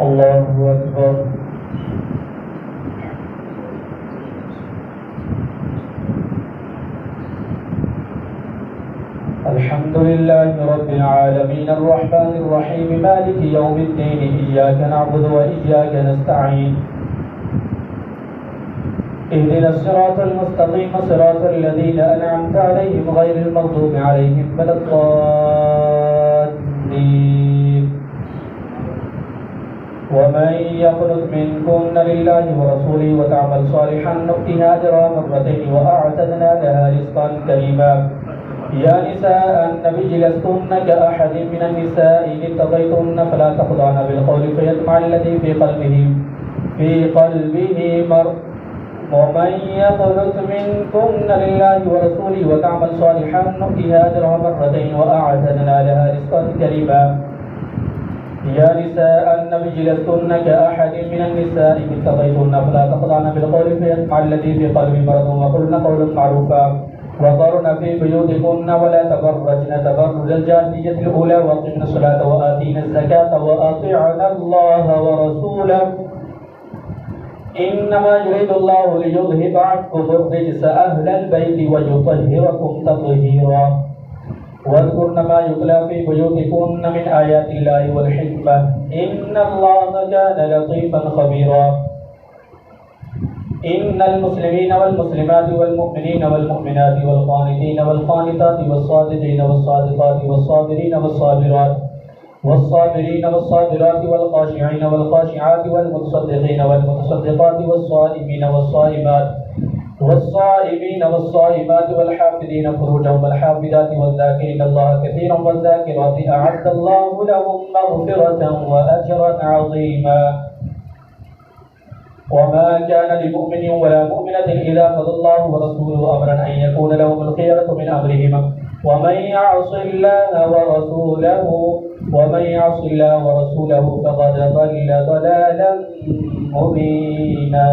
الله أكبر. الحمد لله رب العالمين الرحمن الرحيم مالك يوم الدين إياك نعبد وإياك نستعين اهدنا الصراط المستقيم صراط الذين أنعمت عليهم غير المغضوب عليهم ولا الضالين ومن يقنت منكن لله ورسوله وتعمل صالحا نؤتها أجرها مرتين وأعتدنا لها رزقا كريما يا نساء النبي لستن كأحد من النساء إن اتقيتن فلا تخضعن بالقول فيطمع الذي في قلبه مرض ومن يقنت منكن لله ورسوله وتعمل صالحا نؤتها أجرها مرتين وأعتدنا لها رزقا كريما يا نساء النبي لستن كأحد من النساء إن اتقيتن فلا تخضعن بالقول فيطمع الذي في قلبه مرض وقلن قولا معروفا وقرن في بيوتكن ولا تبرجن تبرج الجاهلية الأولى وأقمنا الصلاة وآتينا الزكاة وأطيعنا الله ورسوله إنما يريد الله ليذهب عنكم الرجس أهل البيت ويطهركم تطهيرا واذكرن ما يتلى في بيوتكن من آيات الله والحكمة إن الله كان لطيفا خبيرا إن المسلمين والمسلمات والمؤمنين والمؤمنات والقانتين والقانتات والصادقين والصادقات والصابرين والصابرات والصابرين والصابرات والخاشعين والخاشعات والمتصدقين والمتصدقات والصائمين والصائمات والصائمين والصائمات والحافظين فروجهم والحافظات والذاكرين الله كثيرا والذاكرات أعد الله لهم مغفرة وأجرا عظيما وما كان لمؤمن ولا مؤمنة إذا قضى الله ورسوله أمرا أن يكون لهم الخيرة من أمرهم ومن يعص الله ورسوله فقد ضل ضلالا مبينا.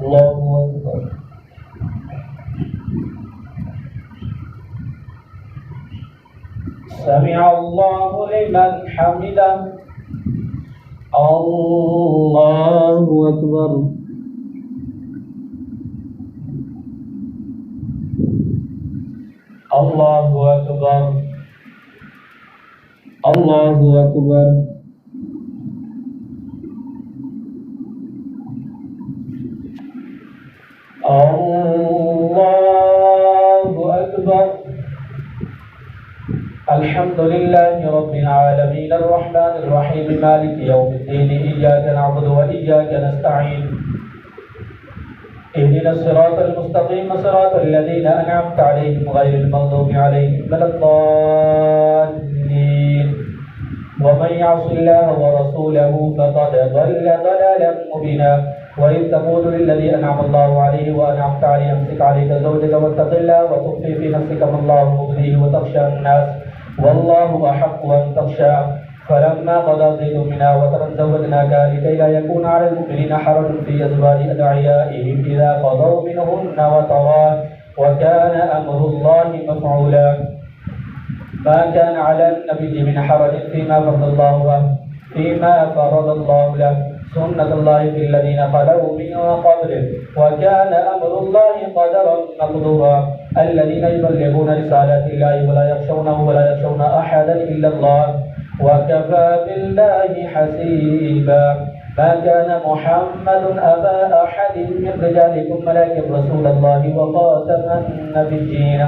الله أكبر. سمع الله لمن حمده. الله أكبر. الله أكبر. الله أكبر. الله أكبر. الحمد لله رب العالمين الرحمن الرحيم مالك يوم الدين إياك نعبد وإياك نستعين اهدنا الصراط المستقيم صراط الذين أنعمت عليهم غير المغضوب عليهم ولا الضالين ومن يعص الله ورسوله فقد ضل ضلالا مبينا وإذ تقول للذي أنعم الله عليه وأنعمت عليه أمسك عليك زوجك واتق الله وتخفي في نفسك ما الله مبديه وتخشى الناس والله أحق أن تخشى فلما قضى زيد منها وطرا زوجناكها لكي لا يكون على المؤمنين حرج في أزواج أدعيائهم إذا قضوا منهن وطرا وكان أمر الله مفعولا ما كان على النبي من حرج فيما فرض الله له سنة الله في الذين خلوا من قبله وكان أمر الله قدرا مقدورا الذين يبلغون رسالات الله ولا يخشون أحدا إلا الله وكفى بالله حسيبا ما كان محمد أبا أحد من رجالكم ولكن رسول الله وخاتم النبيين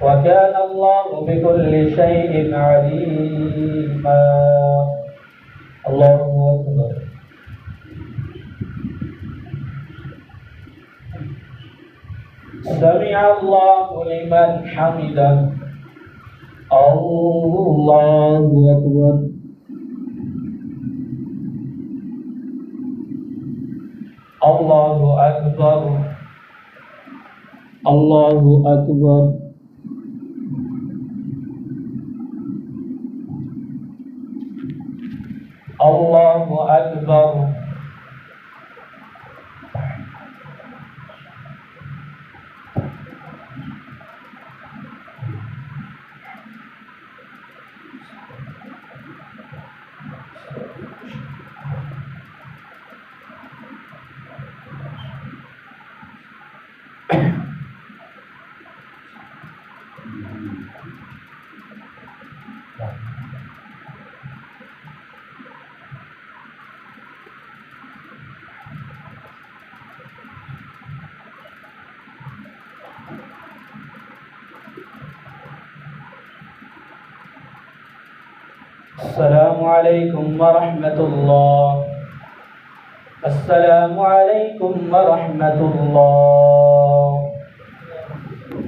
وكان الله بكل شيء عليما. الله أكبر. سمع الله لمن حمده. الله أكبر. الله أكبر. الله أكبر. الله أكبر. السلام عليكم ورحمة الله. السلام عليكم ورحمة الله.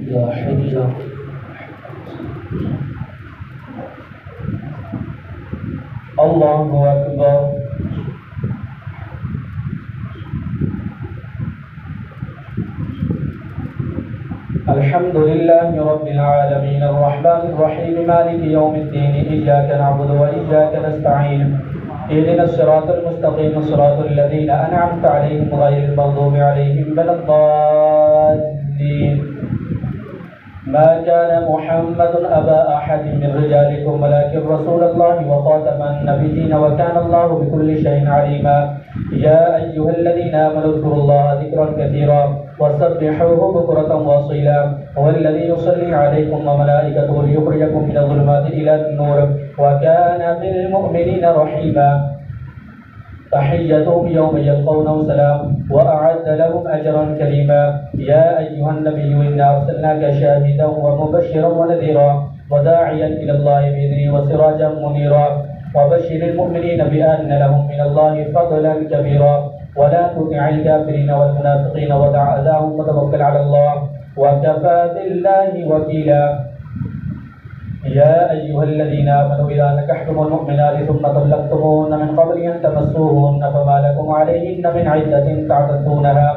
يا حي الله أكبر. الحمد لله رب العالمين الرحمن الرحيم مالك يوم الدين إياك نعبد وإياك نستعين اهدنا الصراط المستقيم صراط الذين أنعمت عليهم غير المغضوب عليهم ولا الضالين. ما كان محمد أبا أحد من رجالكم ولكن رسول الله وخاتم النبيين وكان الله بكل شيء عليما. يا أيها الذين آمنوا اذكروا الله ذكرا كثيرا وسبحوه بكرة وأصيلا. هو الذي يصلي عليكم وملائكته ليخرجكم من الظلمات إلى النور وكان بالمؤمنين رحيما. تحيتهم يوم يلقونه سلام وأعد لهم أجرا كريما. يا أيها النبي إنا أرسلناك شاهدا ومبشرا ونذيرا وداعيا إلى الله بإذنه وسراجا منيرا. وبشر المؤمنين بأن لهم من الله فضلا كبيرا. ولا تطع الكافرين والمنافقين ودع أذاهم وتوكل على الله وكفى بالله وكيلا. يا أيها الذين آمنوا إذا نكحتم المؤمنات ثم طلقتموهن من قبل أن تمسوهن فما لكم عليهن من عدة تعتدونها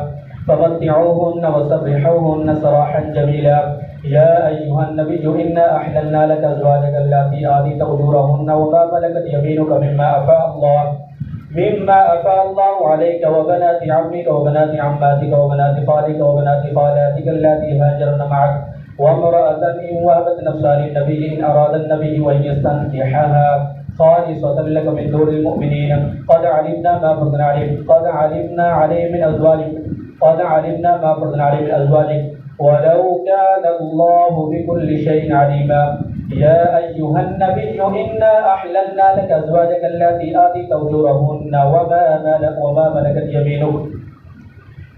فمتعوهن وسرحوهن سراحا جميلا. يا أيها النبي إنا أحللنا لك أزواجك اللاتي آتيت أجورهن وما ملكت يمينك مما أفاء الله عليك وبنات عمك وبنات عماتك وبنات خالك وبنات خالاتك اللاتي هاجرن معك وامرأة إن وهبت نفسها للنبي إن أراد النبي أن يستنكحها خالصة لك من دون المؤمنين. قد علمنا ما فرضنا عليه من أزواجك ولو كان الله بكل شيء عليما. يا أيها النبي إنا أحللنا لك أزواجك اللاتي آتيت أجورهن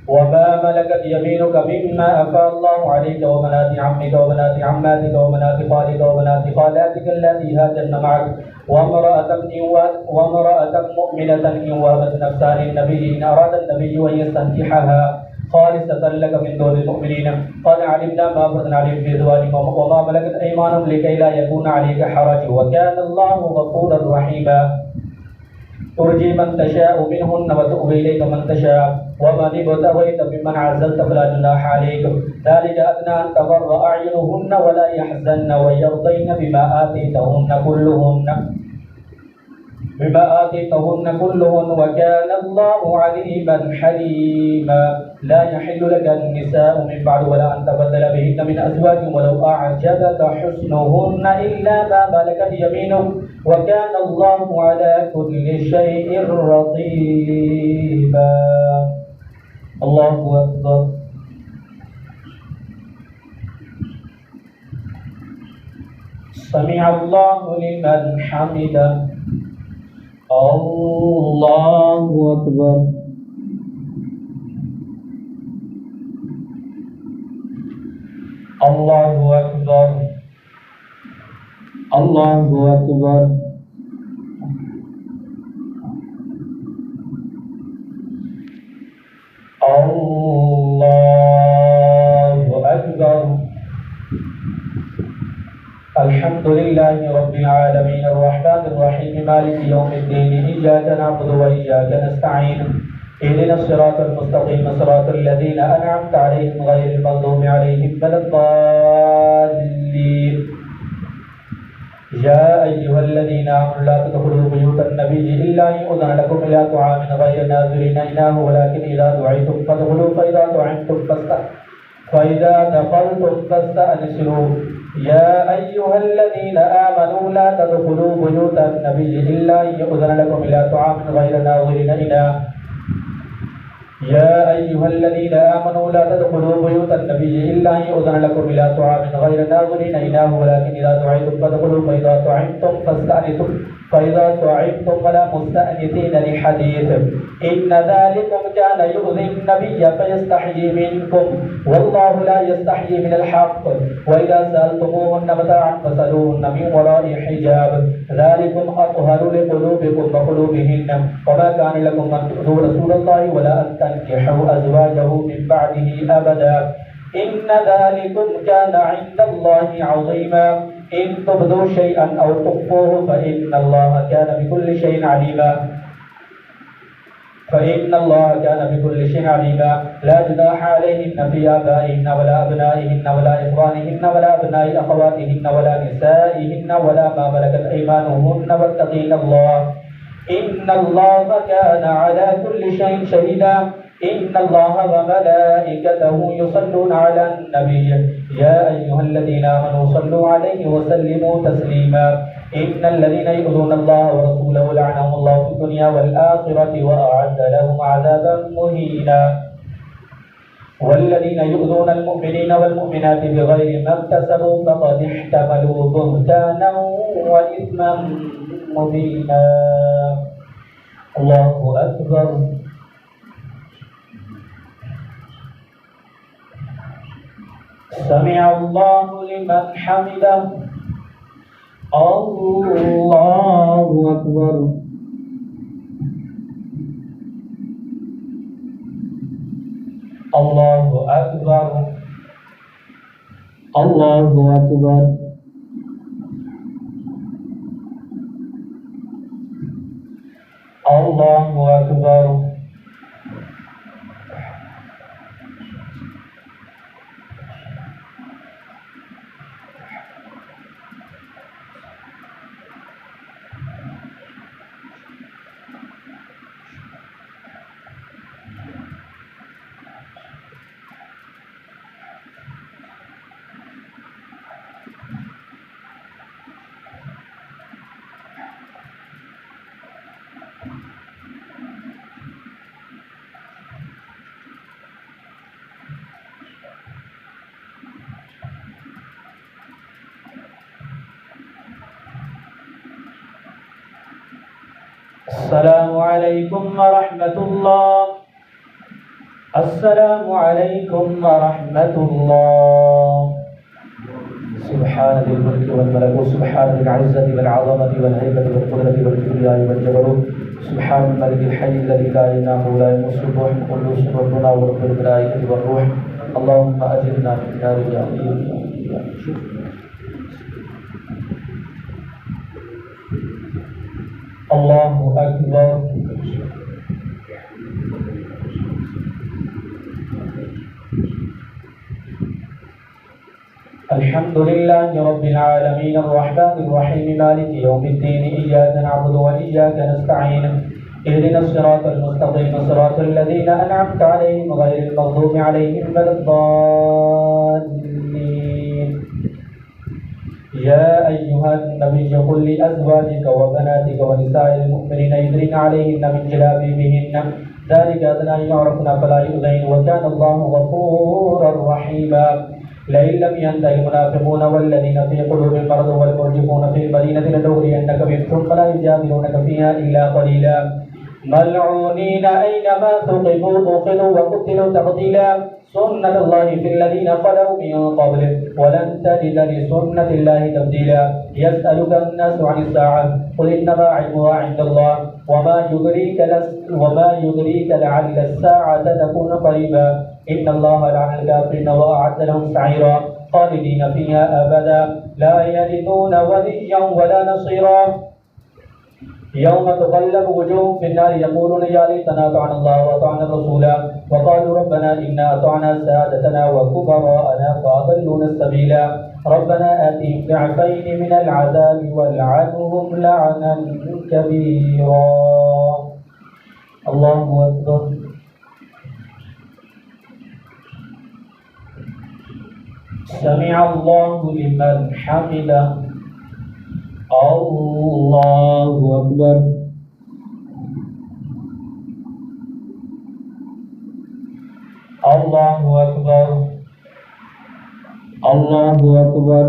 وما ملكت يمينك مما أفاء الله عليك وبنات عمك وبنات عماتك وبنات خالك وبنات خالاتك اللاتي هاجرن معك وامرأة مؤمنة إن وهبت نفسها للنبي إن أراد النبي أن يستنكحها خالصة لك من دون المؤمنين. قد علمنا ما فرضنا عليهم في أزواجهم وما ملكت أيمانهم لكي لا يكون عليك حرج وكان الله غفورا رحيما. ترجي من تشاء منهن وتؤوي إليك من تشاء ومن ابتغيت ممن عزلت فلا جناح عليك. ذلك أدنى أن تقر أعينهن ولا يحزن ويرضين بما آتيتهن كلهن وكان الله عليما حليما. لا يحل لك النساء من بعد ولا أن تبدل بهن من أزواج ولو أعجبك حسنهن إلا ما ملكت يمينك وكان الله على كل شيء رقيبا. الله أكبر. سمع الله لمن حمده. الله أكبر. الله أكبر. الله أكبر. الله أكبر. الحمد لله رب العالمين الرحمن الرحيم مالك يوم الدين إياك نعبد وإياك نستعين اهدنا الصراط المستقيم صراط الذين أنعمت عليهم غير المغضوب عليهم ولا الضالين. يا أيها الذين آمنوا لا تدخلوا بيوت النبي إلا أن يؤذن لكم إلى طعام غير ناظرين إناه ولكن إذا دعيتم فادخلوا فإذا دخلتم فاستأنسوا. يا أيها الذين آمنوا لا تدخلوا بيوت النبي إلا أن يؤذن لكم إلى طعام غير ناظرين إناه يا أيها الذين آمنوا لا تدخلوا بيوت النبي إلا أن يؤذن لكم إلى طعام غير ناظرين إناه ولكن إذا دعيتم فادخلوا فإذا طعمتم فلا مستأنسين لحديث إن ذلكم كان يؤذي النبي فيستحيي منكم والله لا يستحيي من الحق وإذا سألتموهن متاعا فاسألوهن من وراء حجاب ذلكم أطهر لقلوبكم وقلوبهن وما كان لكم أن تؤذوا رسول الله ولا أن تنكحوا أزواجه من بعده أبدا إن ذلكم كان عند الله عظيما إن تبدوا شيئا أو تخفوه فإن الله كان بكل شيء عليما لا جناح عليهن في آبائهن ولا أبنائهن ولا إخوانهن ولا أبناء أخواتهن ولا نسائهن ولا ما ملكت أيمانهن واتقين الله إن الله كان على كل شيء شهيدا إن الله وملائكته يصلون على النبي يا أيها الذين آمنوا صلوا عليه وسلموا تسليما إن الذين يؤذون الله ورسوله لعنهم الله في الدنيا والآخرة وأعد لهم عذابا مهينا والذين يؤذون المؤمنين والمؤمنات بغير ما اكتسبوا فقد احتملوا بهتانا وإثما مبينا الله أكبر سمع الله لمن حمده الله أكبر الله أكبر الله أكبر الله أكبر السلام عليكم ورحمة الله السلام عليكم ورحمة الله سبحان ذي الملك والملكوت سبحان ذي العزة والعظمة والهيبة والقدرة والكبرياء والجبروت سبحان الملك الحي الذي لا ينام ولا يموت الروح القدوس ربنا ورب الملائكة والروح اللهم أجرنا من نار جهنم الله أكبر الحمد لله رب العالمين الرحمن الرحيم مالك يوم الدين إياك نعبد وإياك نستعين اهدنا الصراط المستقيم صراط الذين أنعمت عليهم غير المغضوب عليهم ولا الضالين يا أيها النبي قل لأزواجك وبناتك ونساء المؤمنين يدرين عليهن من جلابيبهن ذلك أدنى أن يعرفن فلا يؤذين وكان الله غفورا رحيما لئن لم ينته المنافقون والذين في قلوبهم مرض والمرجفون في المدينة لنغرينك بهم فلا يجادلونك فيها إلا قليلا ملعونين أينما ثقفوا أخذوا وقتلوا تقتيلا سنة الله في الذين خلوا من قبله ولن تجد لسنة الله تبديلا يسألك الناس عن الساعة قل إنما علمها عند الله وما يدريك لعل الساعة تكون قريبا إن الله لعن الكافرين وأعد لهم سعيرا خالدين فيها أبدا لا يجدون وليا ولا نصيرا يوم تقلب وجوههم في النار يقولون يا ليتنا أطعنا الله وأطعنا الرسول وقالوا ربنا إنا أطعنا سادتنا وكبراءنا فأضلونا السبيل ربنا آتهم ضعفين من العذاب والعنهم لعنا كبيرا الله أكبر سمع الله لمن حمده الله أكبر الله أكبر الله أكبر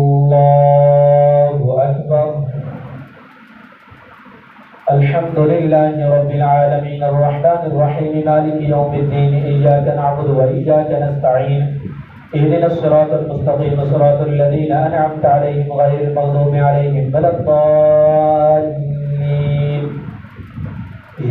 الله أكبر. الحمد لله رب العالمين الرحمن الرحيم مالك يوم الدين إياك نعبد وإياك نستعين اهدنا الصراط المستقيم صراط الذين أنعمت عليهم غير المغضوب عليهم ولا الضالين.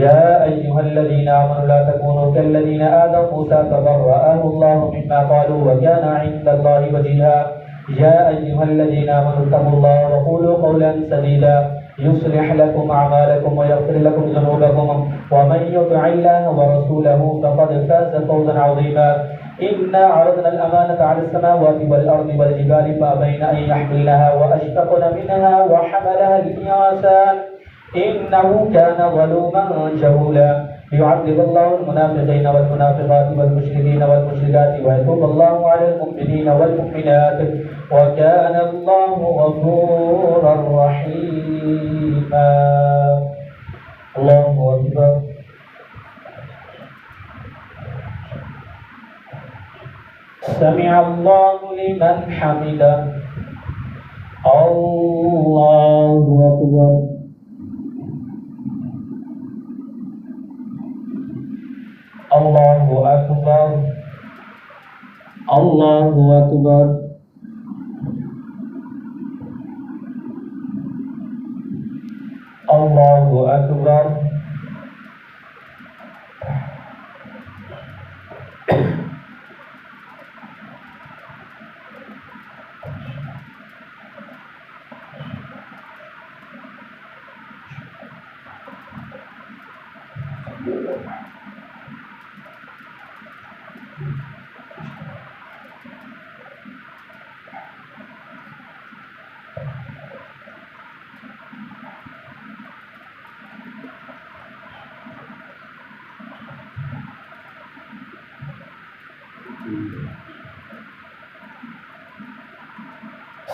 يا أيها الذين آمنوا لا تكونوا كالذين آذوا موسى فبرأه الله مما قالوا وكان عند الله وجيها. يا أيها الذين آمنوا اتقوا الله وقولوا قولا سديدا يصلح لكم أعمالكم ويغفر لكم ذنوبكم ومن يطع الله ورسوله فقد فاز فوزا عظيما. إنا عرضنا الأمانة على السماوات والأرض والجبال فأبين أن يحملنها وأشفقن منها وحملها الإنسان إنه كان ظلوما جهولا. يعذب الله المنافقين والمنافقات والمشركين والمشركات ويتوب الله على المؤمنين والمؤمنات وكان الله غفورا رحيما. الله أكبر. سمع الله لمن حمده. الله أكبر. الله أكبر. الله أكبر. الله أكبر.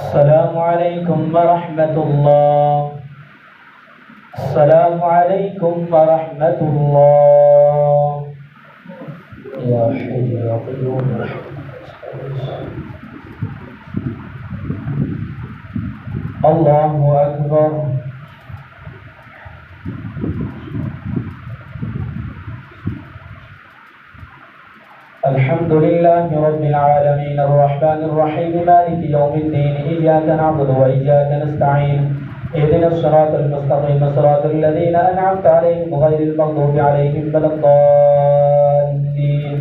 السلام عليكم ورحمة الله. السلام عليكم ورحمة الله. يا حي يا قيوم. الله أكبر. الحمد لله رب العالمين الرحمن الرحيم مالك يوم الدين إياك نعبد وإياك نستعين اهدنا الصراط المستقيم صراط الذين أنعمت عليهم غير المغضوب عليهم ولا الضالين.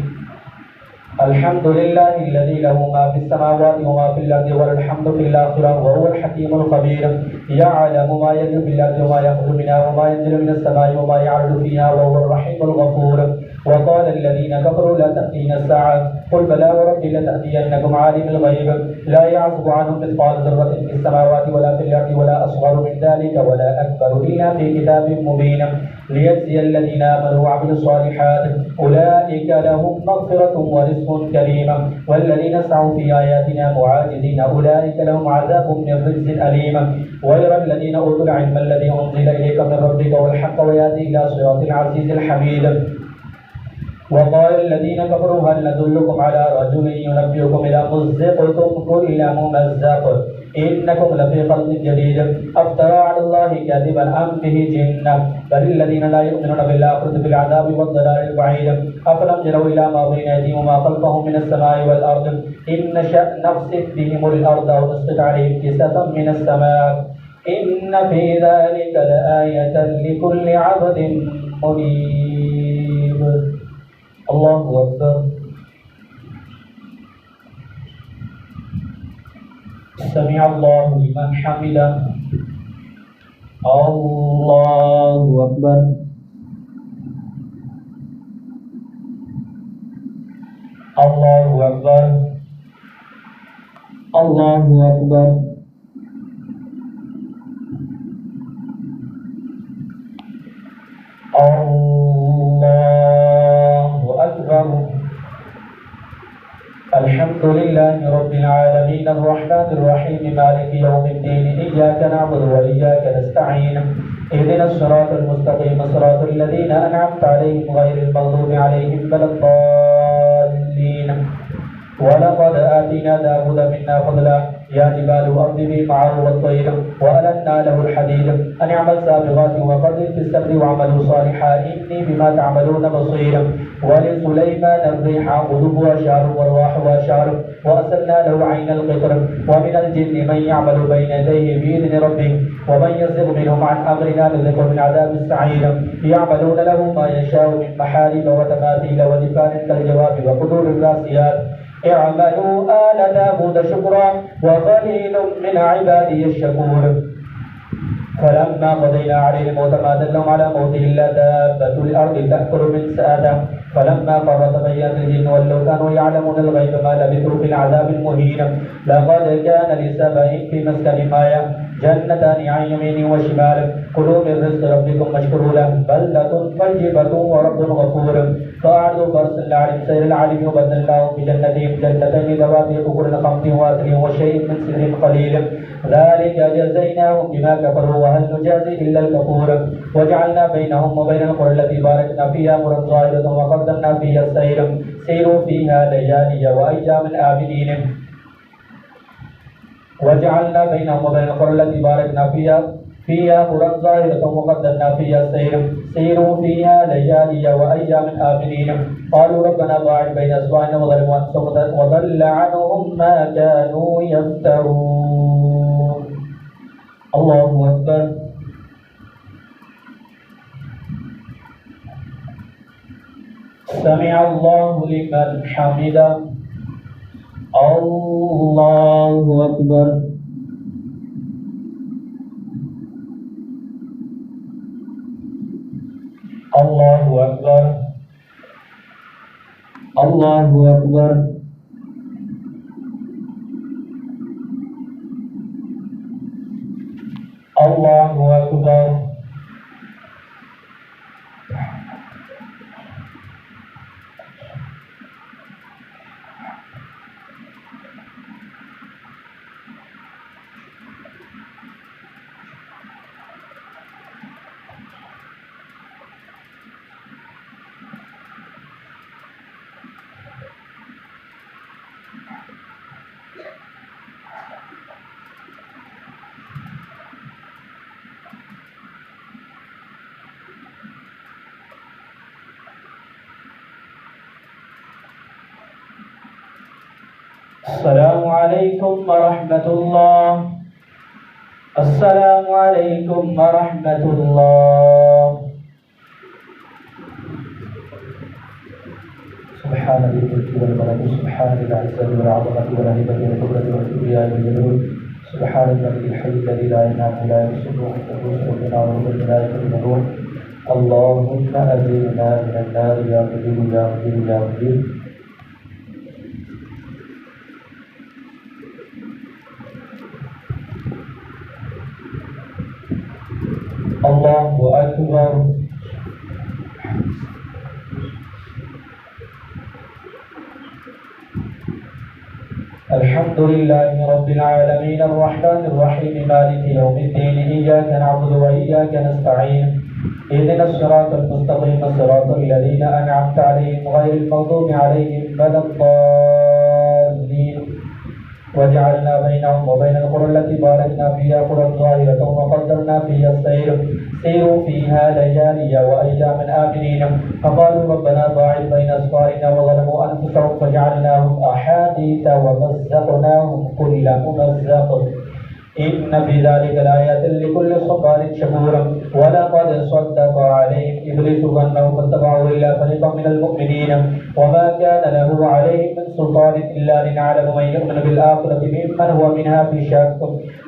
الحمد لله الذي له ما في السماوات وما في الأرض والحمد في الآخرة وهو الحكيم الخبير. يعلم ما يلج في الأرض وما يخرج منها وما ينزل من السماء وما يعرج فيها وهو الرحيم الغفور. وقال الذين كفروا لا تأتينا الساعة قل بلى وربي لتأتينكم عالم الغيب لا يعزب عنه مثقال ذرة في السماوات ولا في الأرض ولا أصغر من ذلك ولا أكبر إلا في كتاب مبين ليجزي الذين آمنوا وعملوا الصالحات أولئك لهم مغفرة ورزق كريم والذين سعوا في آياتنا معاجزين أولئك لهم عذاب من رجز أليم. ويرى الذين أوتوا العلم الذي أنزل إليك من ربك والحق ويهدي إلى صراط العزيز الحميد. وقال الذين كفروا هل ندلكم على رجل ينبئكم إذا مزقتم كل ممزق إنكم لفي خلق جديد أفترى على الله كاذبا أم به جنة بل الذين لا يؤمنون بالآخرة بالعذاب والضلال البعيد. أفلم يروا إلى ما بين أيديهم وما خلفهم من السماء والأرض إن نشأ نخسف بهم الأرض أو نسقط عليهم كسفا من السماء إن في ذلك لآية لكل عبد منيب. الله أكبر. سمع الله لمن حمده. الله أكبر. الله أكبر. الله أكبر. الله أكبر. الحمد الحمد لله رب العالمين الرحمن الرحيم مالك يوم الدين إياك نعبد وإياك نستعين اهدنا الصراط المستقيم صراط الذين أنعمت عليهم غير المغضوب عليهم ولا الضالين ولقد آتينا داود منا فضلا يا جبال أوبي معه والطير وألنا له الحديد أن اعمل سابغات وقدر في السبت واعملوا صالحا إني بما تعملون بصير ولسليمان الريح غدوها شهر ورواحها شهر وأسلنا له عين القطر ومن الجن من يعمل بين يديه بإذن ربه ومن يزغ منهم عن أمرنا نذقه من عذاب السعير يعملون له ما يشاء من محارب وتماثيل وجفان كالجواب وقدور الراسيات اعملوا آل داود شكرا وقليل من عبادي الشكور فلما قضينا عليه الموت ما دلهم على موته إلا دابة الأرض تأكل من سآته فلما قضى تبينت الجن ولو كانوا يعلمون الغيب ما لبثوا في العذاب المهين لقد كان لسبأ في مسكن آية جنتان عن يمين وشمال كلوا من رزق ربكم واشكروا له بلدة طيبة ورب غفور فأعرضوا فرس العالم سير العالم وبدلناهم بجنتين جنتين ذواتي أكل خمط واصل وشيء من سدر قليل ذلك جزيناهم بما كفروا وهل نجازي إلا الكفور وجعلنا بينهم وبين القرى التي باركنا فيها قرى ظاهرة وقدرنا فيها السير سيروا فيها ليالي وأيام آمنين وجعلنا بينهم وبين القرى التي باركنا فيها قرى ظاهرة وقدرنا فيها السير سيروا فيها ليالي وأيام آمنين قالوا ربنا باعد بين أسوارنا وظلموا أنفسهم وضل عنهم ما كانوا يفترون الله أكبر سمع الله لمن حمده الله أكبر الله أكبر الله أكبر الله أكبر السلام عليكم ورحمة الله السلام عليكم ورحمة الله سبحان ذي الملك والملك سبحان ذي العزة والعظمة والهيبة والقدرة والكبرياء والجلال سبحان الملك الحي الذي لا ينام ولا يمسك وحده ربنا ورب الملائكة والروح اللهم أجرنا من النار يا مجيب يا مجيب يا مجيب الله أكبر الحمد لله رب العالمين الرحمن الرحيم مالك يوم الدين إياك نعبد وإياك نستعين اهدنا الصراط المستقيم صراط الذين أنعمت عليهم غير المغضوب عليهم ولا الضالين وجعلنا بينهم وبين القرى التي باركنا فيها قرى ظاهرة وقدرنا فيها السير سيروا فيها ليالي وأيام آمنين فقالوا ربنا باعد بين أسفارنا وظلموا أنفسهم فجعلناهم أحاديث ومزقناهم كل ممزق إن في ذلك لآيات لكل صبار شكور ولقد صدق عليهم إبليس ظنه فاتبعوا إلا فريقا من المؤمنين وما كان له عليهم من سلطان إلا لنعلم من يؤمن بالآخرة ممن هو منها في شك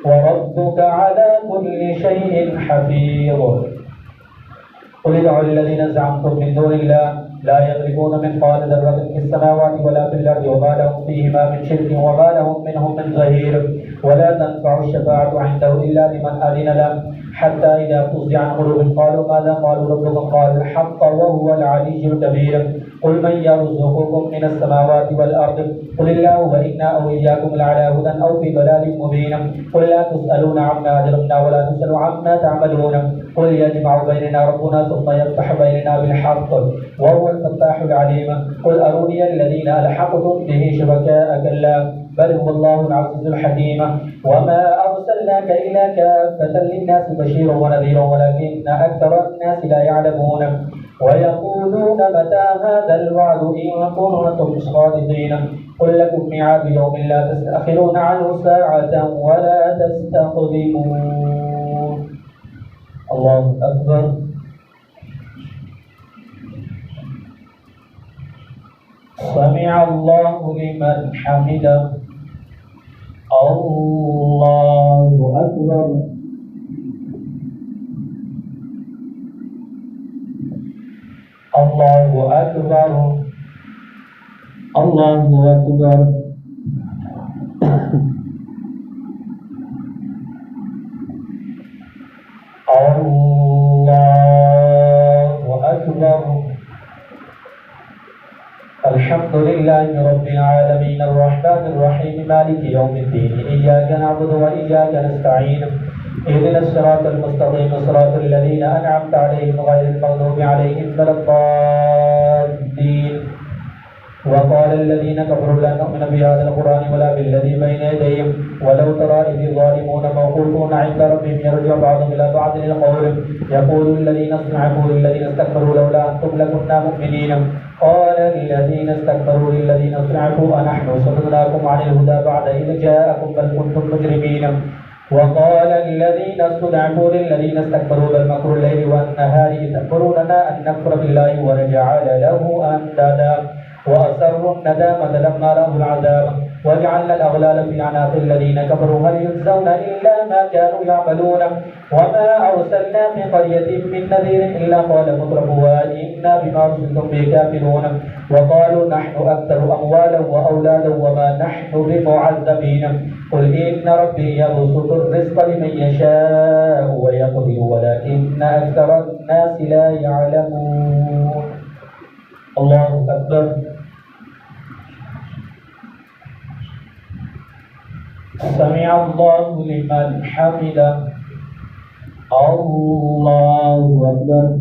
وربك على كل شيء حفيظ قل ادعوا الذين زعمتم من دون الله لا يملكون مثقال ذرة في السماوات ولا في الأرض وما لهم فيهما من شرك وما لهم منهم من ظهير ولا تنفع الشفاعة عنده إلا لمن أذن له حتى إذا فزع عن قلوبهم قالوا ماذا قالوا ربكم قال الحق وهو العلي الكبير قل من يرزقكم من السماوات والأرض قل الله وإنا أو إياكم لعلى هدى أو في ضلال مبين قل لا تسألون عما أجرمنا ولا نسأل عما تعملون قل يجمع بيننا ربنا ثم يفتح بيننا بالحق وهو الفتاح العليم قل أروني الذين ألحقتم به شركاء كلا بل هو الله العزيز الحكيم وما أرسلناك إلا كافة للناس بشيرا ونذيرا ولكن أكثر الناس لا يعلمون ويقولون متى هذا الوعد إن كنتم صادقين قل لكم ميعاد يوم لا تستأخرون عنه ساعة ولا تستقدمون الله أكبر سمع الله لمن حمده الله أكبر الله أكبر الله أكبر الله أكبر الحمد لله رب العالمين الرحمن الرحيم مالك يوم الدين إياك نعبد وإياك نستعين اهدنا الصراط المستقيم صراط الذين أنعمت عليهم غير المغضوب عليهم ولا الضالين وقال الذين كفروا لا نؤمن بهذا القرآن ولا بالذي بين يديه ولو ترى إذ الظالمون موقوفون عند ربهم يرجع بعضهم إلى بعض القول يقول الذين استضعفوا للذين استكبروا لولا أنتم لكنا مؤمنين قال الذين استكبروا للذين استضعفوا أنحن صددناكم عن الهدى بعد إذ جاءكم بل كنتم مجرمين وقال الذين استضعفوا للذين استكبروا بل مكر الليل والنهار إذ تأمروننا أن نكفر بالله ونجعل له أندادا وأسروا الندامة لما رأوا العذاب وجعلنا الأغلال في أعناق الذين كفروا هل يجزون إلا ما كانوا يعملون وما أرسلنا في قرية من نذير إلا قال مترفوها إنا بما أرسلتم به كافرون وقالوا نحن أكثر أموالا وأولادا وما نحن بمعذبين قل إن ربي يبسط الرزق لمن يشاء ويقدر ولكن أكثر الناس لا يعلمون الله أكبر سمع الله لمن حمده الله أكبر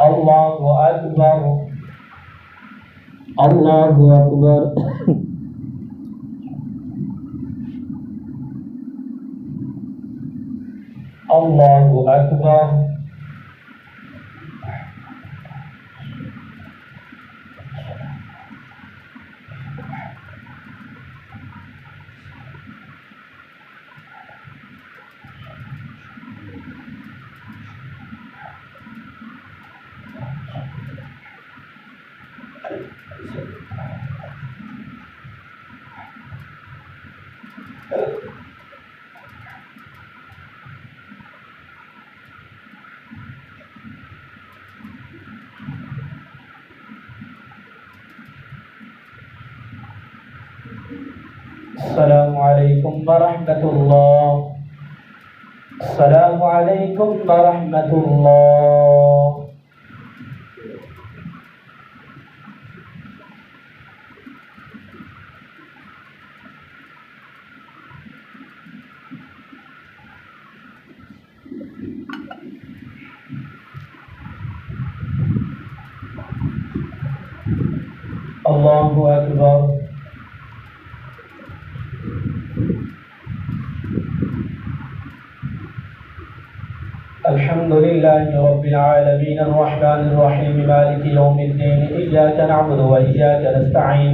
الله أكبر الله أكبر الله أكبر السلام عليكم ورحمة الله السلام عليكم ورحمة الله الله أكبر الحمد لله رب العالمين الرحمن الرحيم مالك يوم الدين إياك نعبد وإياك نستعين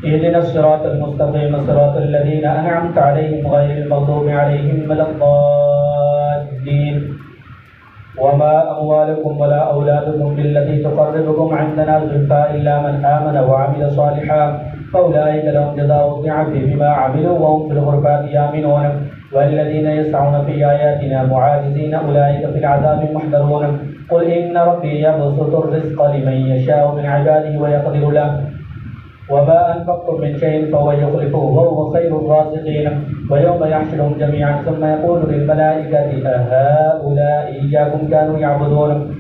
اهدنا الصراط المستقيم صراط الذين أنعمت عليهم غير المغضوب عليهم ولا الضالين وما أموالكم ولا أولادكم بالتي تقربكم عندنا زلفى إلا من آمن وعمل صالحا فأولئك لهم جزاء الضعف بما عملوا وهم في الغرفات آمنون والذين يسعون في آياتنا معاجزين أولئك في العذاب محضرون قل إن ربي يبسط الرزق لمن يشاء من عباده ويقدر له وما أنفقتم من شيء فهو يخلفه وهو خير الرازقين ويوم يحشرهم جميعا ثم يقول للملائكة أهؤلاء إياكم كانوا يعبدون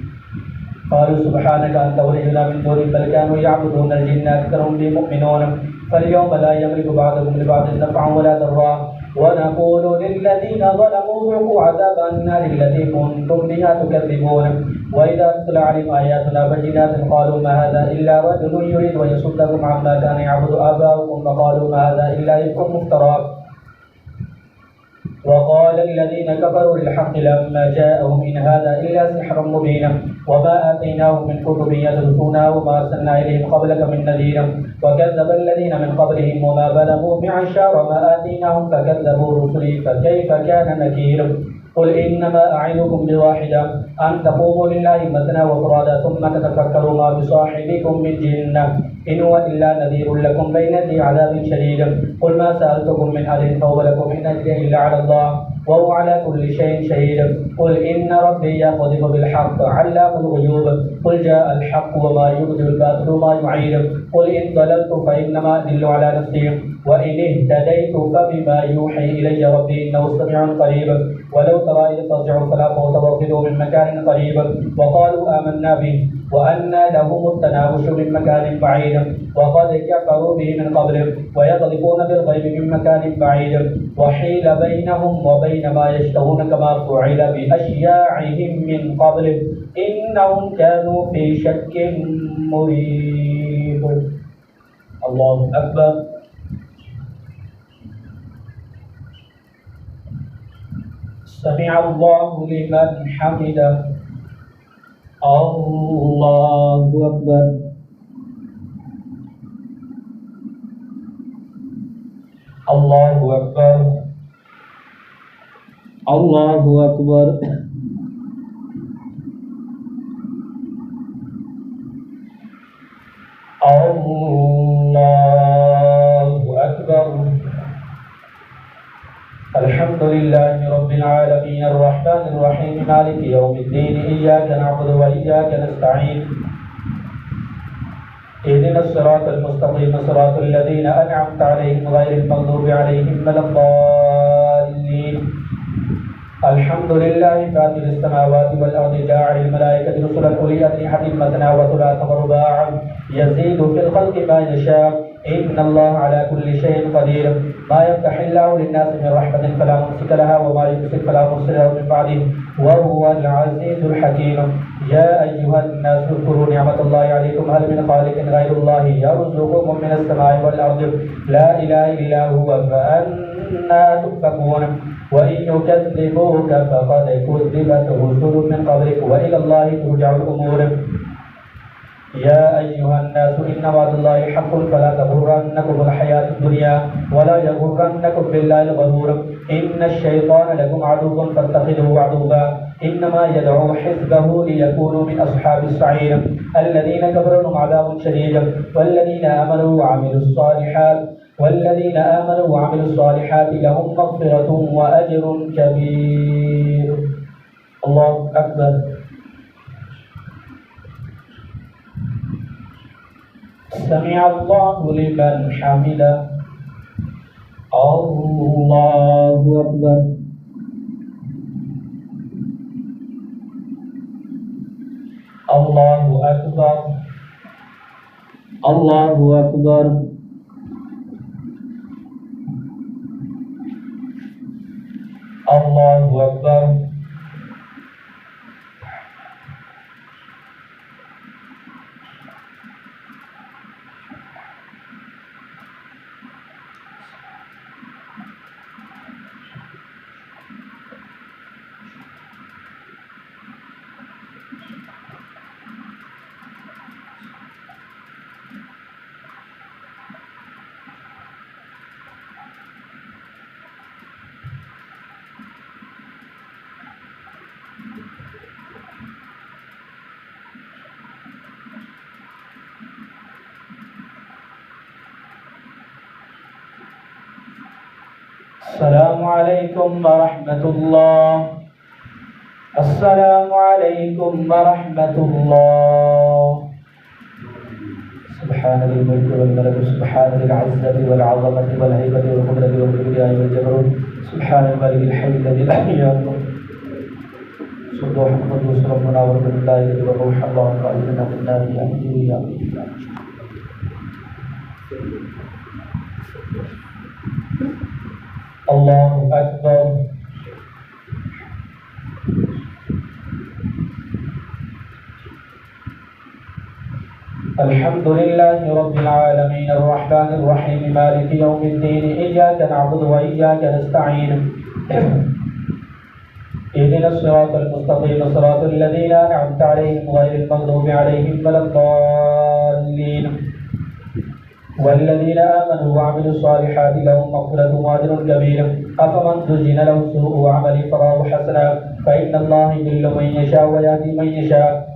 قالوا سبحانك أنت ولينا من دونهم بل كانوا يعبدون الجن أكثرهم بهم مؤمنون فاليوم لا يملك بعضكم لبعض نفعا ولا ضرا ونقول للذين ظلموا ذوقوا عذاب النار التي كنتم بها تكذبون وإذا تتلى عليهم آياتنا بينات قالوا ما هذا إلا رجل يريد ويصدكم عما كان يعبد آباؤكم فقالوا ما هذا إلا إفك مفترى وقال الذين كفروا للحق لما جاءهم إن هذا إلا سحر مبين وما آتيناهم من كتب يدرسونها وما أرسلنا إليهم قبلك من نذير وكذب الذين من قبلهم وما بلغوا معشار ما آتيناهم فكذبوا رسلي فكيف كان نكير قل إنما أعظكم بواحدة أن تقوموا لله مثنى وفرادا ثم تتفكروا ما بصاحبكم من جنة إن هو إلا نذير لكم بين يدي عذاب شديد قل ما سألتكم من أجر فهو لكم إن أجري إلا على الله وهو على كل شيء شهيد قل إن ربي يقذف بالحق علام الغيوب قل جاء الحق وما يبدل الباطل وما يعيد قل إن ضللت فإنما أدل على نفسي وإن اهتديت فبما يوحي إلي ربي إنه سميع قريب ولو ترى إذ فزعوا فلا فوت وأخذوا من مكان قريب وقالوا آمنا به وأنى لهم التناوش من مكان بعيد وقد كفروا به من قبل ويقذفون بالغيب من مكان بعيد وحيل بينهم وبين ما يشتهون كما فعل بأشياعهم من قبل إنهم كانوا في شك مريب. الله أكبر. سمع الله لمن حمده. الله أكبر. الله أكبر. الله أكبر. الله أكبر. الحمد لله رب العالمين الرحمن الرحيم مالك يوم الدين إياك نعبد وإياك نستعين اهدنا الصراط المستقيم صراط الذين أنعمت عليهم غير المغضوب عليهم ولا الضالين. الحمد لله فاطر السماوات والأرض جاعل الملائكة رسلا أولي أجنحة مثنى وثلاث ورباع يزيد في الخلق ما يشاء إن الله على كل شيء قدير. ما يفتح الله للناس من رحمة فلا ممسك لها وما يمسك فلا مرسل له من بعده وهو العزيز الحكيم. يا أيها الناس اذكروا نعمة الله عليكم هل من خالق غير الله يرزقكم من السماء والأرض لا إله إلا هو فأنا تؤفكون. وإن يكذبوك فقد كذبت رسل من قبلك وإلى الله ترجع الأمور. يا أيها الناس إن وعد الله حق فلا تغرنكم الحياة الدنيا ولا يغرنكم بالله الغرور. إن الشيطان لكم عدو فاتخذوه عدوا إنما يدعو حزبه ليكونوا من أصحاب السعير. الذين كفروا لهم عذاب شديد والذين آمنوا وعملوا الصالحات لهم مغفرة وأجر كبير. الله أكبر. سمع الله لمن حمده. الله أكبر. الله أكبر. الله أكبر. الله أكبر. السلام عليكم ورحمة الله. السلام عليكم ورحمة الله. سبحان ذي الملك والملك سبحان ذي العزة والعظمة والهيبة والقدرة والكبرياء والجبروت سبحان الملك الحي الذي لا يموت سبوح القدوس ربنا ورب الملائكة والروح الله خالقنا من النار يا الله أكبر. الحمد لله رب العالمين الرحمن الرحيم مالك يوم الدين إياك نعبد وإياك نستعين اهدنا الصراط المستقيم صراط الذين أنعمت عليهم غير المغضوب عليهم ولا الضالين والذين آمنوا وعملوا الصالحات لهم مغفرة وأجر كبير أفمن زين له سوء عمله فراه حسنا فإن الله يضل من يشاء ويهدي من يشاء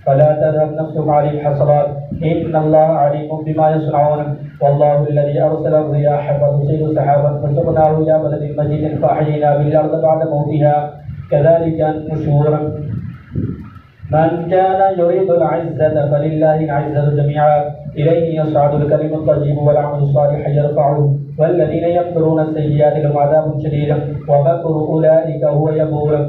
فلا تذهب نفسك عليهم حسرات إن الله عليم بما يصنعون والله الذي أرسل الرياح فتصيب سحابا فسقناه إلى بلد مجيد فأحيينا به الأرض بعد موتها كذلك النشور من كان يريد العزة فلله العزة جميعا إليه يصعد الكلم الطيب والعمل الصالح يرفعه والذين يكفرون السيئات لهم عذاب شديد ومكر أولئك هو يبور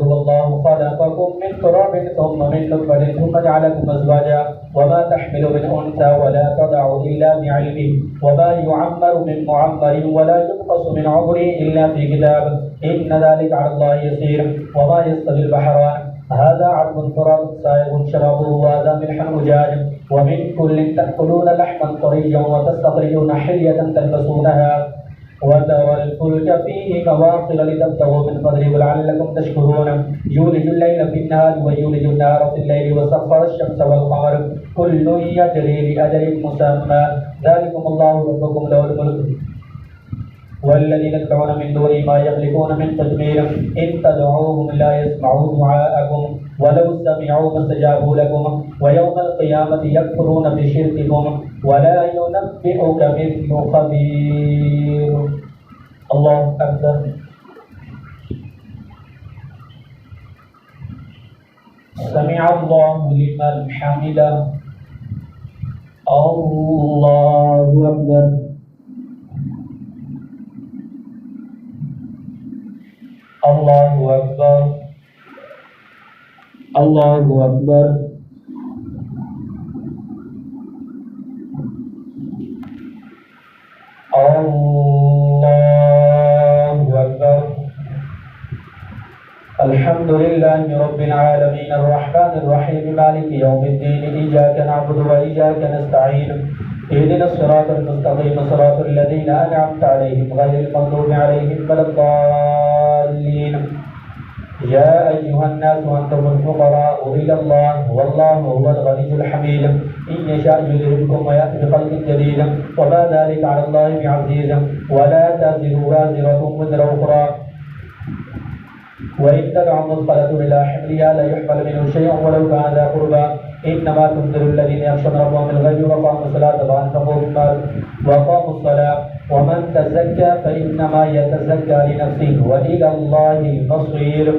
والله خلقكم من تراب ثم من نطفة ثم جعلكم أزواجا وما تحمل من أنثى ولا تضع إلا بعلمه وما يعمر من معمر ولا ينقص من عمره إلا في كتاب إن ذلك على الله يسير وما يستوي البحران هذا عذب فرات سائغ شرابه وهذا ملح أجاج ومن كل تأكلون لحما طريا وتستخرجون حلية تلبسونها وترى الفلك فيه مواخر لتبتغوا من فضله ولعلكم تشكرون يولج الليل في النهار ويولج النهار في الليل وسخر الشمس والقمر كل يجري لأجل مسمى ذلكم الله ربكم له الملك والذين يدعون من دونه ما يخلقون من قطمير إن تدعوهم لا يسمعوا دعاءكم ولو سمعوا ما استجابوا لكم ويوم القيامة يكفرون بشرككم ولا ينبئك مثل خبير. الله أكبر. سمع الله لمن حمده. الله أكبر. الله أكبر. الله أكبر. الله أكبر. الحمد لله رب العالمين الرحمن الرحيم مالك يوم الدين إياك نعبد وإياك نستعين اهدنا الصراط المستقيم صراط الذين أنعمت عليهم غير المغضوب عليهم ولا الضالين يا أيها الناس أنتم الفقراء إلى الله والله هو الغني الحميد إن يشاء يذهبكم ويأتي بخلق جديد وما ذلك على الله بعزيز ولا تزر وازرة وزر أخرى وإن تدع مثقلة إلى حملها لا يحمل منه شيء ولو كان ذا قربى إنما تنذر الذين يخشون ربهم بالغيب وأقاموا الصلاة وأنفقوا مما وأقاموا الصلاة ومن تزكى فإنما يتزكى لنفسه وإلى الله المصير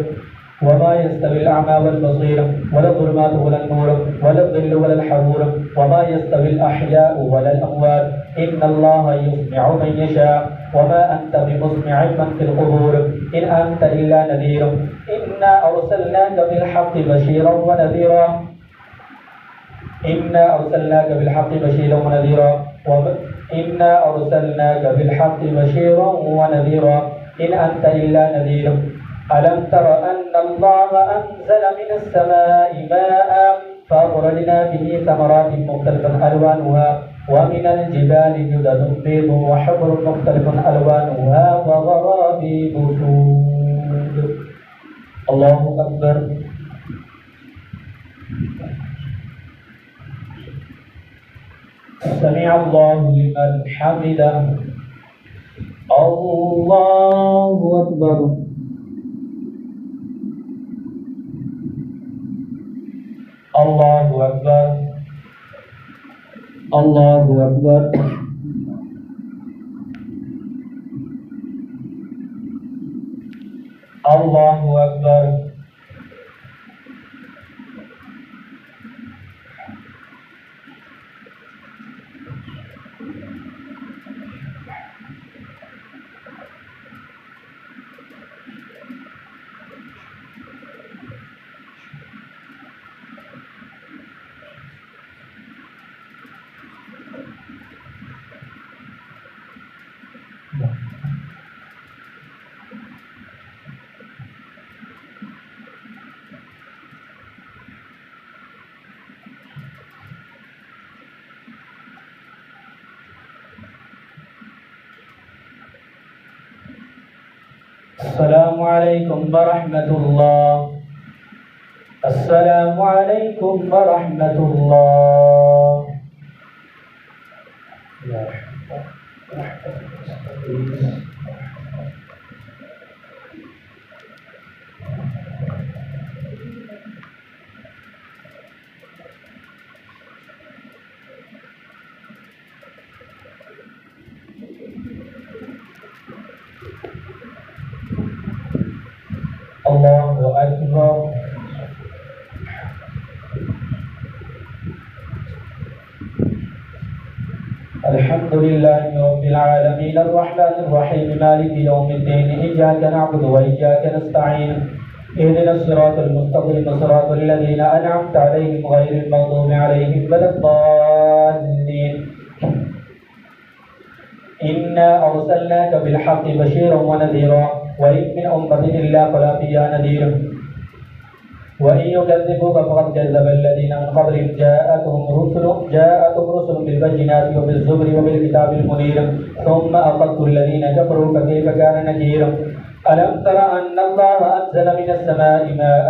وما يستوي الأعمى والبصير ولا الظلمات ولا النور ولا الظل ولا الحرور وما يستوي الأحياء ولا الأموات إن الله يسمع من يشاء وما أنت بمسمع من في القبور إن أنت إلا نذير إنا أرسلناك بالحق بشيرا ونذيرا إنا أرسلناك بالحق بشيرا ونذيرا إنا أرسلناك بالحق بشيرا ونذيرا إن أنت إلا نذير ألم تر أن الله أنزل من السماء ماء فأخرجنا به ثمرات مختلفا ألوانها ومن الجبال جدد بيض وحمر مختلف ألوانها وغرابيب سود. الله أكبر. سمع الله لمن حمده. الله أكبر. الله أكبر. الله أكبر. الله أكبر. السلام عليكم ورحمة الله. السلام عليكم ورحمة الله. الله أكبر. الحمد لله رب العالمين الرحمن الرحيم مالك يوم الدين إياك نعبد وإياك نستعين اهدنا الصراط المستقيم صراط الذين أنعمت عليهم غير المغضوب عليهم ولا الضالين. إنا أرسلناك بالحق بشيرا ونذيرا وإن من أمة إلا خلا فيها نذير وإن يكذبوك فقد كذب الذين من قبلهم جاءتهم رسل بالبينات وبالزبر وبالكتاب المنير ثم أخذت الذين كفروا فكيف كان نكير. ألم تر أن الله أنزل من السماء ماء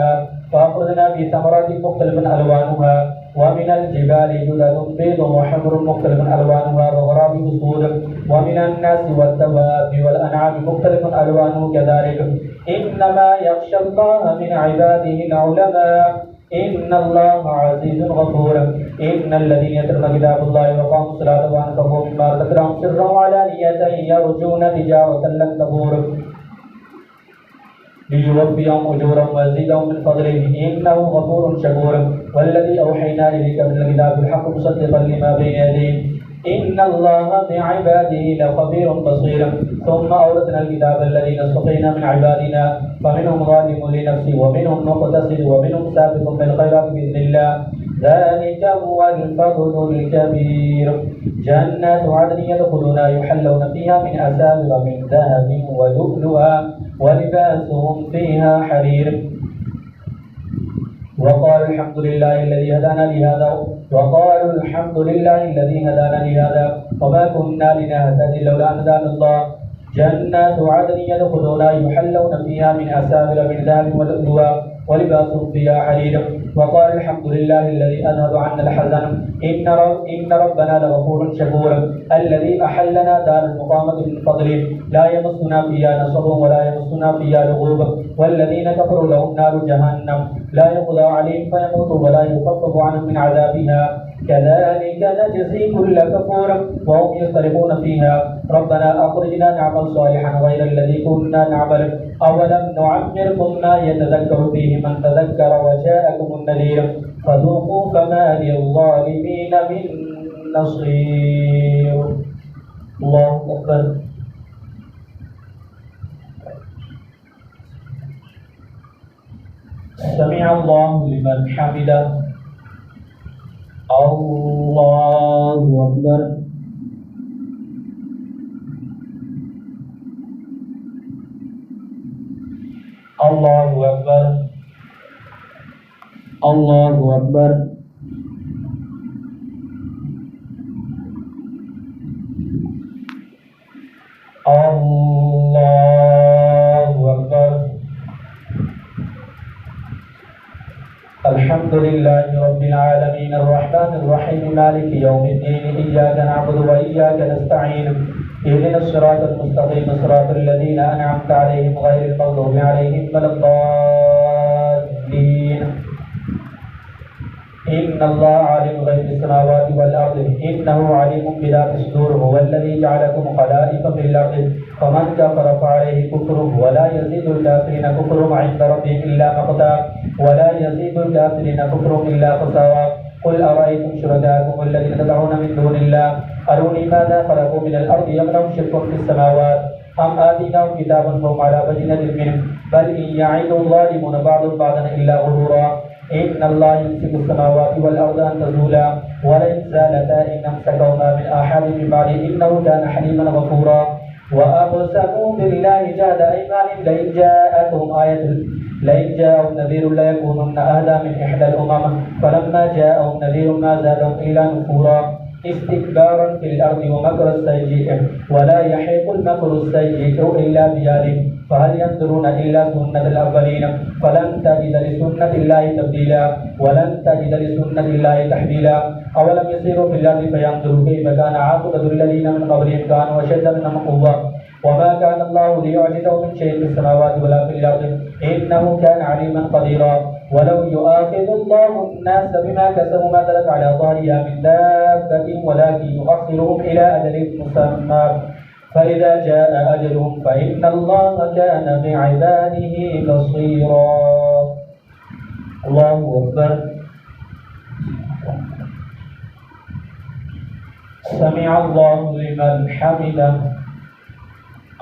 فأخرجنا بثمرات مختلف ألوانها ومن الجبال جدد بيض وحمر مختلف ألوانها وغراب أسود ومن الناس والدواب والأنعام مختلف ألوانه كذلك إنما يخشى الله من عباده العلماء إن الله عزيز غفور. إن الذين يتلون كتاب الله وأقاموا الصلاة وأنفقوا مما رزقناهم سرا وعلانية يرجون تجارة لن تبور ليوفيهم أجورهم ويزيدهم من فضله إنه غفور شكور. والذي أوحينا إليك من الكتاب الحق مصدقا لما بين يديه إن الله بعباده لخبير بصير. ثم أورثنا الكتاب الذين اصطفينا من عبادنا فمنهم ظالم لنفسه ومنهم مقتصد ومنهم سابق بالخيرات بإذن الله ذلك هو الفضل الكبير. جنات عدن يدخلونها يحلون فيها من أساور من ذهب ولؤلؤا ولباسهم فيها حرير. وقالوا الحمد لله الذي هدانا لهذا وما كنا لنهتدي لولا أن هدانا الله. جنات عدن يدخلونها يحلون فيها من أساور من ذهب ولؤلؤا ولباسهم فيها حرير. وقال الحمد لله الذي أذهب عنا الحزن إن ربنا لغفور شكور. الذي أحلنا دار المقامة من فضله لا يمسنا فيها نصب ولا يمسنا فيها لغوب. والذين كفروا لهم نار جهنم لا يقضى عليهم فيموتوا ولا يخفف عنهم من عذابها كذلك نجزي كل كفور وهم يختلفون فيها. ربنا أخرجنا نعمل صالحا غير الذي كنا نعمل أولم نعمركم ما يتذكر فيه من تذكر وجاءكم النذير فذوقوا فما للظالمين من نصير. الله أكبر. سمع الله لمن حمده. الله أكبر. الله أكبر. الله أكبر. الله أكبر. الحمد لله رب العالمين الرحمن الرحيم مالك يوم الدين إياك نعبد وإياك نستعين اهدنا الصراط المستقيم صراط الذين أنعمت عليهم غير المغضوب عليهم ولا الضالين. إن الله عالم غيب السماوات والأرض إنه عليم بذات الصدور هو الذي جعلكم خلائف في الأرض فمن كفر فعليه كفره ولا يزيد الكافرين كفرهم عند ربهم إلا مقتا ولا يزيد الكافرين كفرهم إلا خسارا. قل أرأيتم شركاءكم الذين تدعون من دون الله أروني ماذا خلقوا من الأرض أم لهم شرك في السماوات أم آتيناهم كتابا فهم على بينة منه بل إن يعد الظالمون بعضهم بعضا إلا غرورا. إن الله يمسك السماوات والأرض أن تزولا ولئن زالتا إن أمسكهما من أحد من بعده إنه كان حليما غفورا. وأقسموا بالله جهد أيمانهم لئن جاءهم نذير ليكونن أهدى من إحدى الأمم فلما جاءهم نذير ما زادهم إلا نفورا استكبارا في الأرض ومكر السيئ ولا يحيق المكر السيئ إلا بأهله فهل ينظرون إلا سنة الأولين فلن تجد لسنة الله تبديلا ولن تجد لسنة الله تحويلا أولم يسيروا في الأرض فينظروا كيف كان عاقبة الذين من قبلهم كانوا أشد منهم قوة وما كان الله ليعجزه من شيء في السماوات ولا في الأرض إنه كان عليما قديرا ولو يؤاخذ الله الناس بما كسبوا ما ترك على ظهرها من دابة ولكن يؤخرهم إلى أجل مسمى فإذا جاء أجلهم فإن الله كان بعباده بصيرا الله أكبر سمع الله لمن حمده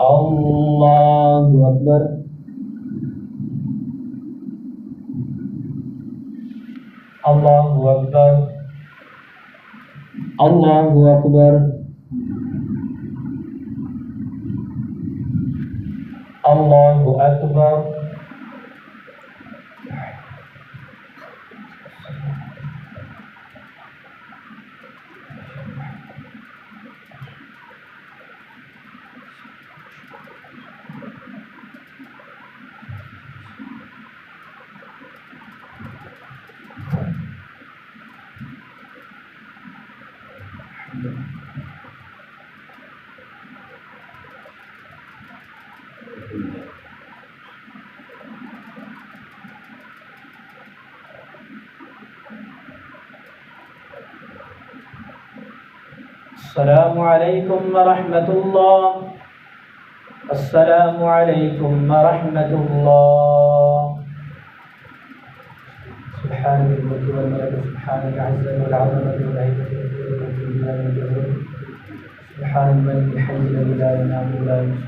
الله أكبر الله أكبر الله أكبر الله أكبر السلام عليكم ورحمة الله السلام عليكم ورحمة الله سبحان الملك والملك سبحان العزة والعظمة والهيبة سبحان الملك الحي الذي لا ينام ولا يمسك